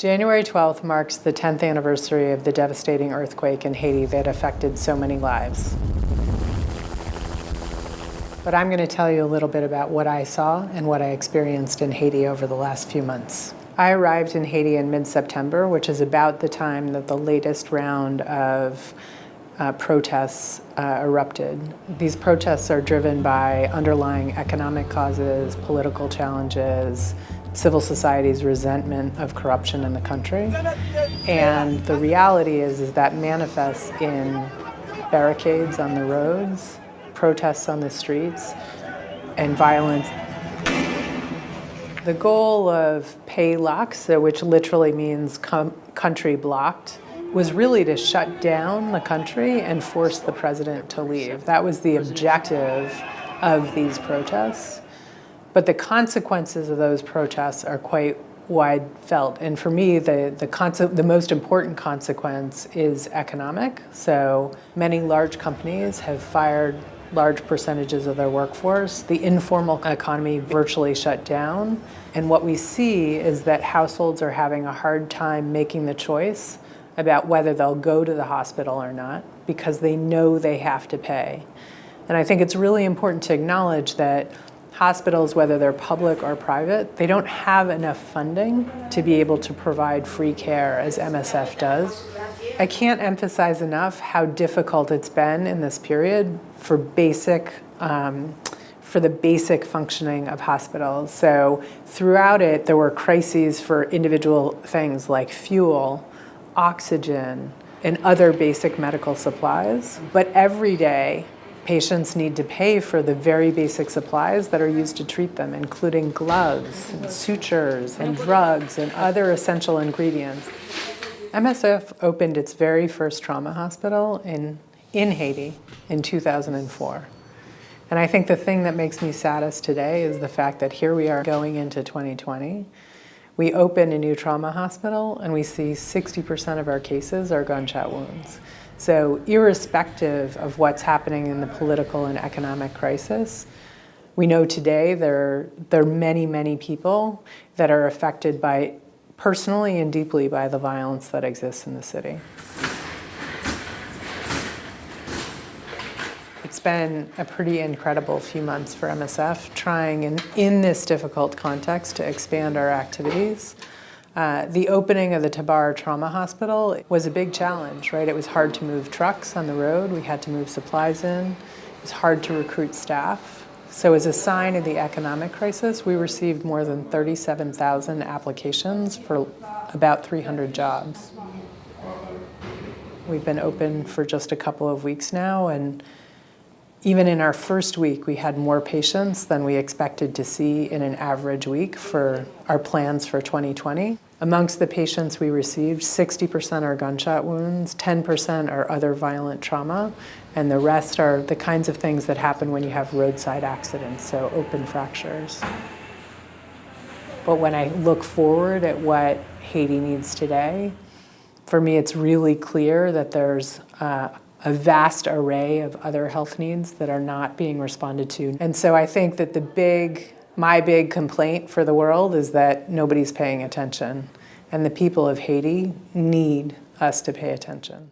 January 12th marks the 10th anniversary of the devastating earthquake in Haiti that affected so many lives. But I'm going to tell you a little bit about what I saw and what I experienced in Haiti over the last few months. I arrived in Haiti in mid-September, which is about the time that the latest round of protests erupted. These protests are driven by underlying economic causes, political challenges, civil society's resentment of corruption in the country. And the reality is that manifests in barricades on the roads, protests on the streets, and violence. The goal of Pays Locked, which literally means country blocked, was really to shut down the country and force the president to leave. That was the objective of these protests. But the consequences of those protests are quite wide felt. And for me, the most important consequence is economic. So many large companies have fired large percentages of their workforce. The informal economy virtually shut down. And what we see is that households are having a hard time making the choice about whether they'll go to the hospital or not because they know they have to pay. And I think it's really important to acknowledge that hospitals, whether they're public or private, they don't have enough funding to be able to provide free care as MSF does. I can't emphasize enough how difficult it's been in this period for the basic functioning of hospitals. So throughout it, there were crises for individual things like fuel, oxygen, and other basic medical supplies. But every day, patients need to pay for the very basic supplies that are used to treat them, including gloves, and sutures, and drugs, and other essential ingredients. MSF opened its very first trauma hospital in Haiti in 2004. And I think the thing that makes me saddest today is the fact that here we are going into 2020. We open a new trauma hospital and we see 60% of our cases are gunshot wounds. So irrespective of what's happening in the political and economic crisis, we know today there are many, many people that are affected by personally and deeply by the violence that exists in the city. It's been a pretty incredible few months for MSF, trying in this difficult context to expand our activities. The opening of the Tabar Trauma Hospital was a big challenge, right? It was hard to move trucks on the road. We had to move supplies in. It was hard to recruit staff. So as a sign of the economic crisis, we received more than 37,000 applications for about 300 jobs. We've been open for just a couple of weeks now, and even in our first week, we had more patients than we expected to see in an average week for our plans for 2020. Amongst the patients we received, 60% are gunshot wounds, 10% are other violent trauma, and the rest are the kinds of things that happen when you have roadside accidents, so open fractures. But when I look forward at what Haiti needs today, for me it's really clear that there's a vast array of other health needs that are not being responded to. And so I think that my big complaint for the world is that nobody's paying attention. And the people of Haiti need us to pay attention.